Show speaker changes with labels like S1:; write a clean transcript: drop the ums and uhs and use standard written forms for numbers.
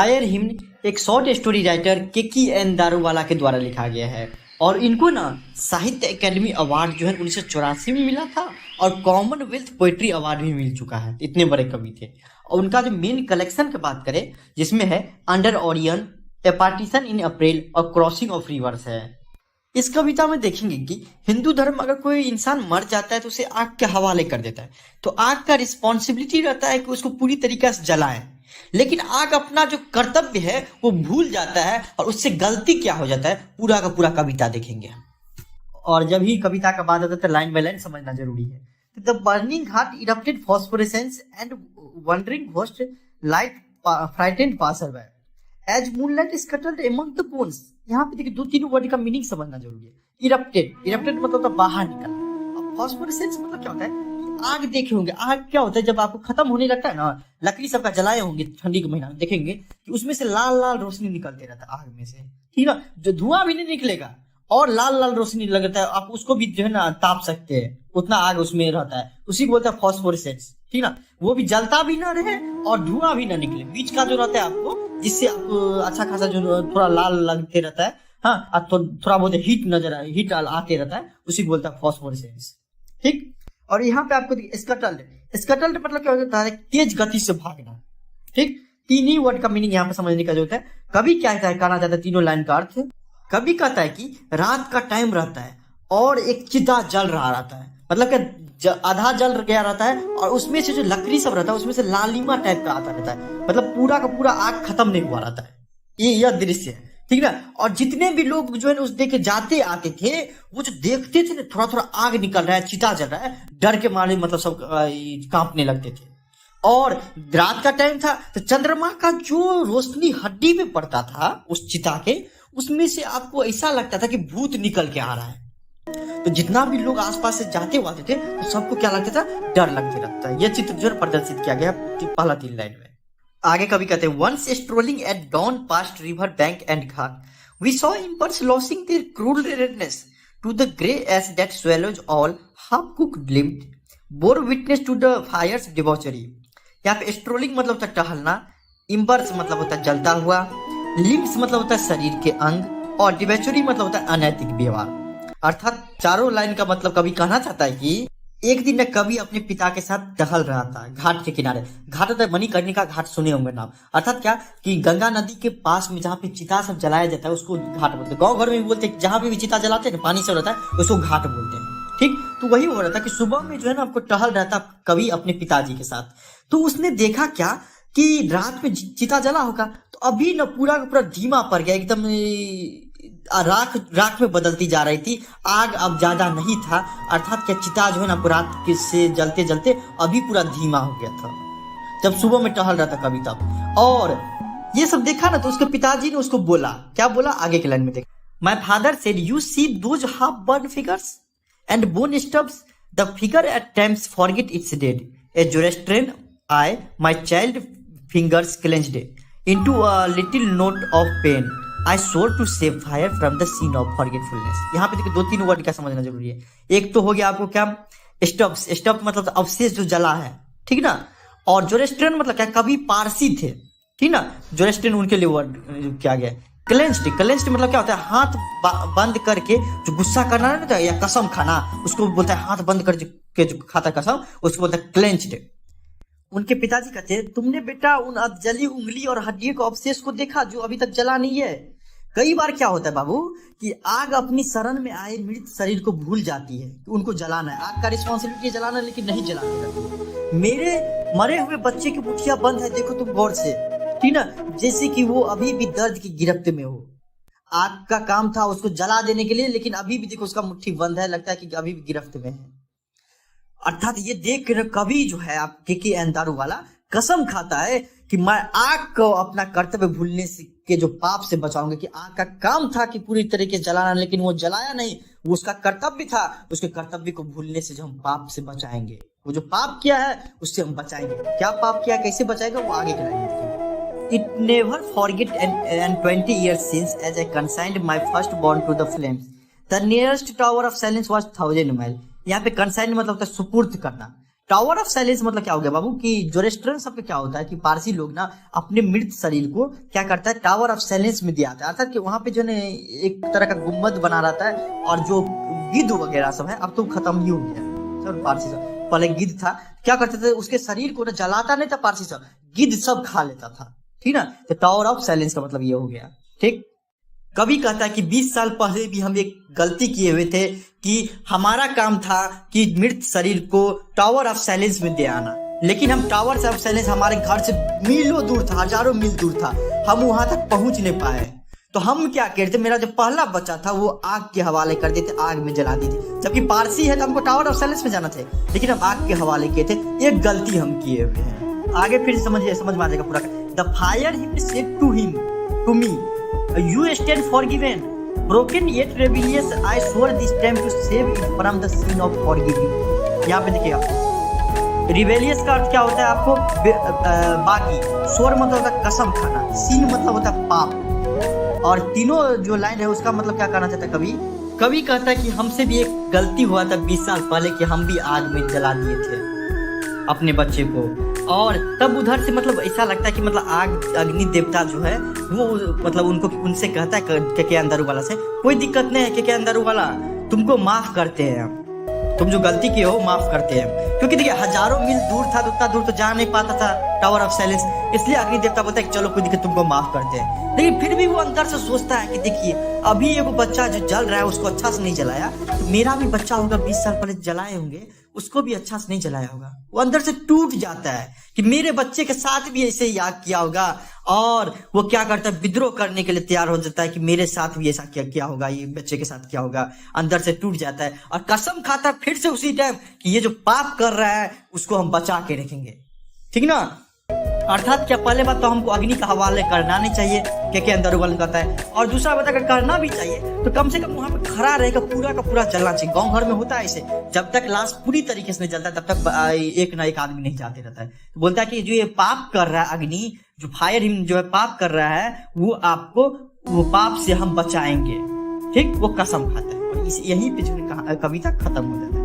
S1: शायर हिम्न एक short story writer केकी N Daruwalla के द्वारा लिखा गया है और इनको ना साहित्य अकेडमी अवार्ड जो है 1984 में मिला था और कॉमनवेल्थ पोएट्री अवार्ड भी मिल चुका है। इतने बड़े कवि थे। और उनका जो मेन कलेक्शन की बात करें जिसमें है under Orion, a partition in April और क्रॉसिंग ऑफ रिवर्स है। इस कविता में देखेंगे कि हिंदू धर्म अगर कोई इंसान मर जाता है तो उसे आग के हवाले कर देता है, तो आग का रिस्पॉन्सिबिलिटी रहता है कि उसको पूरी तरीके से जलाएं। लेकिन आग अपना जो कर्तव्य है वो भूल जाता है और उससे गलती क्या हो जाता है पूरा का पूरा कविता देखेंगे। और जब ही कविता का बात आता है तो लाइन बाय लाइन समझना जरूरी है। The burning heart erupted phosphorescence and wandering host light frightened passer by as moonlight scuttled among the bones. यहाँ पे देखिए दो तीन वर्ड का मीनिंग समझना जरूरी है। इरप्टेड मतलब होता है बाहर निकलना। अब फॉस्फोरेसेंस मतलब क्या होता है? आग देखे होंगे। आग क्या होता है? जब आपको खत्म होने लगता है ना, लकड़ी सबका जलाए होंगे ठंडी के महीना में, देखेंगे कि उसमें से लाल लाल रोशनी निकलते रहता है आग में से, ठीक है। जो धुआं भी नहीं निकलेगा और लाल लाल रोशनी लगता है, आप उसको भी जो है ना ताप सकते हैं, उतना आग उसमें रहता है। उसी को बोलते हैं फॉस्फोरेसेंस, ठीक ना। वो भी जलता भी ना रहे और धुआं भी ना निकले, बीच का जो रहता है आपको, जिससे आपको अच्छा खासा जो थोड़ा लाल लगते रहता है, हाँ, थोड़ा बहुत हीट आते रहता है, उसी को बोलता है फॉस्फोरेसेंस, ठीक। और यहाँ पे आपको स्कटल्ड मतलब क्या होता है? तेज गति से भागना, ठीक। तीन ही वर्ड का मीनिंग यहाँ पे समझने का जरूरत है। कभी क्या कहना चाहता है तीनों लाइन का अर्थ? कभी कहता है कि रात का टाइम रहता है और एक चिता जल रहा रहता है, मतलब क्या आधा जल गया रहता है और उसमें से जो लकड़ी सब रहता है उसमें से लालिमा टाइप का आता रहता है, मतलब पूरा का पूरा आग खत्म नहीं हुआ रहता है। यह दृश्य है, ठीक ना। और जितने भी लोग जो है उस देख के जाते आते थे, वो जो देखते थे ना, थोड़ा थोड़ा आग निकल रहा है, चिता जल रहा है, डर के मारे मतलब सब कांपने लगते थे। और रात का टाइम था तो चंद्रमा का जो रोशनी हड्डी में पड़ता था उस चिता के, उसमें से आपको ऐसा लगता था कि भूत निकल के आ रहा है। तो जितना भी लोग आसपास से जाते आते थे तो सबको क्या लगता था? डर लगते रहता है। यह चित्र जो प्रदर्शित किया गया पहला 3 लाइन में। आगे कभी कहते हैं once strolling at dawn past river bank and ghat we saw impulse losing their cruel redness to the grey ash that swallows all half cooked limbs bore witness to the fire's debauchery। यहाँ पे strolling मतलब होता है टहलना, इम्बर्स मतलब होता है जलता हुआ, लिम्स मतलब होता है शरीर के अंग, और डिबेचुरी मतलब होता है अनैतिक व्यवहार। अर्थात चारों लाइन का मतलब कभी कहना चाहता है कि एक दिन कवि अपने पिता के साथ टहल रहा था घाट के किनारे। घाट होता है मणिकर्णिका घाट, सुने होंगे नाम। अर्थात क्या कि गंगा नदी के पास में जहाँ पे चिता सब जलाया जाता है उसको घाट बोलते हैं। गाँव घर में भी बोलते हैं, जहाँ पे भी चिता जलाते हैं पानी सब रहता है उसको घाट बोलते हैं, ठीक। तो वही हो रहा था कि सुबह में जो है ना आपको टहल रहा था कवि अपने पिताजी के साथ। तो उसने देखा क्या कि रात में चिता जला होगा, तो अभी ना पूरा का पूरा धीमा पड़ गया, एकदम राख में बदलती जा रही थी। आग अब ज्यादा नहीं था, अर्थात क्या चिता जो है ना रात से जलते जलते अभी पूरा धीमा हो गया था जब सुबह में टहल रहा था कवि तब। और ये सब देखा ना तो उसके पिताजी ने उसको बोला, क्या बोला आगे के लाइन में देखा, my father said you see those half burnt figures and bone stubs the figure at times forget it's dead a Zoroastrian I my child fingers clenched into a little knot of pain I swore to save fire from the scene of forgetfulness। यहाँ पे देखिए 2-3 word का समझना जरूरी है। एक तो हो गया आपको क्या, स्टब्स मतलब अवशेष जो जला है, ठीक ना। और जोरेस्ट्रेन मतलब क्या, कभी पारसी थे, ठीक ना। जोरेस्ट्रेन उनके लिए वर्ड किया गया। क्लेंच्ड मतलब क्या होता है? हाथ बंद करके जो गुस्सा करना ना या कसम खाना, उसको बोलता है हाथ बंद करके जो खाता कसम, उसको बोलता है क्लेंच्ड। उनके पिताजी कहते हैं, तुमने बेटा उन जली उंगली और हड्डियों के अवशेष को देखा जो अभी तक जला नहीं है। कई बार क्या होता है बाबू कि आग अपनी शरण में आए मृत शरीर को भूल जाती है कि उनको जलाना है। आग का रिस्पॉन्सिबिलिटी जलाना, लेकिन नहीं जलाने लगती। मेरे मरे हुए बच्चे की मुठिया बंद है, देखो तुम गौर से, ठीक ना, जैसे कि वो अभी भी दर्द की गिरफ्त में हो। आग का काम था उसको जला देने के लिए, लेकिन अभी भी देखो उसका मुट्ठी बंद है, लगता है कि अभी भी गिरफ्त में है। अर्थात ये देख कर कवि जो है आप केके एन दारूवाला कसम खाता है कि मैं आग को अपना कर्तव्य भूलने के जो पाप से बचाऊंगा। कि आग का काम था कि पूरी तरीके से जलाना, लेकिन वो जलाया नहीं, वो उसका कर्तव्य था। उसके कर्तव्य को भूलने से जो हम पाप से बचाएंगे, वो जो पाप किया है उससे हम बचाएंगे। क्या पाप किया, कैसे बचाएगा, वो आगे के लाइन में। It never forget and 20 years since as I consigned my first born to the flames the nearest tower of silence was 1000 miles। यहाँ पे कंसाइन मतलब होता है सुपुर्द करना। टावर ऑफ साइलेंस मतलब क्या हो गया बाबू कि जोरेस्ट्रन सब पे क्या होता है कि पारसी लोग ना अपने मृत शरीर को क्या करता है, टावर ऑफ साइलेंस में दिया जाता है, अर्थात कि वहां पे जो है एक तरह का गुम्बद बना रहता है, और जो गिद्ध वगैरह सब है अब तो खत्म ही हो गया सब। पारसी सब पहले गिद्ध था, क्या करते थे उसके शरीर को ना जलाता नहीं था पारसी सब, गिद्ध सब खा लेता था, ठीक ना। तो टावर ऑफ साइलेंस का मतलब ये हो गया, ठीक। कवि कहता है कि 20 साल पहले भी हम एक गलती किए हुए थे कि हमारा काम था कि मृत शरीर को टावर ऑफ साइलेंस में दे आना, लेकिन हम टावर ऑफ साइलेंस हमारे घर से मीलों दूर था, हजारों मील दूर था, हम वहां तक पहुंच नहीं पाए। तो हम क्या करते, मेरा जो पहला बच्चा था वो आग के हवाले कर देते, आग में जला देते, जबकि पारसी है तो हमको टावर ऑफ साइलेंस में जाना थे, लेकिन हम आग के हवाले किए थे। एक गलती हम किए हुए हैं। आगे फिर समझ में आ जाएगा पूरा। The fire he said to him to me, you stand forgiven, broken yet rebellious, I swore this time to save it from the sin of forgiving। यहाँ पे देखिएगा रिबेलियस का अर्थ क्या होता है आपको, बाकी, स्वर मतलब होता है कसम खाना, sin मतलब होता है पाप, और तीनों जो लाइन है उसका मतलब क्या कहना चाहता है कवि। कवि कहता है कि हमसे भी एक गलती हुआ था 20 साल पहले कि हम भी आग में जला दिए थे अपने बच्चे को, और तब उधर से मतलब ऐसा लगता है कि मतलब आग अग्नि देवता जो है वो मतलब उनको उनसे कहता है के अंदर वाला से, कोई दिक्कत नहीं है के अंदर वाला, तुमको माफ करते हैं हम, तुम जो गलती किए हो माफ करते हैं। क्योंकि देखिए हजारों मील दूर था, उतना दूर तो जा नहीं पाता था टावर ऑफ साइलेंस, इसलिए अग्नि देवता बोलता है कि चलो कोई दिक्कत, तुमको माफ करते हैं। लेकिन फिर भी वो अंदर से सोचता है कि देखिए अभी एगो बच्चा जो जल रहा है उसको अच्छा से नहीं जलाया, तो मेरा भी बच्चा होगा 20 साल पहले जलाए होंगे, उसको भी अच्छा से नहीं जलाया होगा। वो अंदर से टूट जाता है कि मेरे बच्चे के साथ भी ऐसे ही याद किया होगा, और वो क्या करता है, विद्रोह करने के लिए तैयार हो जाता है कि मेरे साथ भी ऐसा क्या होगा, ये बच्चे के साथ क्या होगा। अंदर से टूट जाता है और कसम खाता है फिर से उसी टाइम कि ये जो पाप कर रहा है उसको हम बचा के रखेंगे, ठीक ना। अर्थात क्या, पहले बात तो हमको अग्नि का हवाले करना नहीं चाहिए, के अंदर उबल कहता है, और दूसरा बात अगर करना भी चाहिए तो कम से कम वहां पे खड़ा रहेगा, पूरा का पूरा जलना चाहिए। गांव घर में होता है ऐसे, जब तक लाश पूरी तरीके से नहीं जलता तब तक एक ना एक आदमी नहीं जाते रहता है। तो बोलता है कि जो ये पाप कर रहा है अग्नि, जो फायर हिम जो है पाप कर रहा है, वो आपको वो पाप से हम बचाएंगे, ठीक। वो कसम खाता है, और यही पे जो कविता खत्म हो जाता है।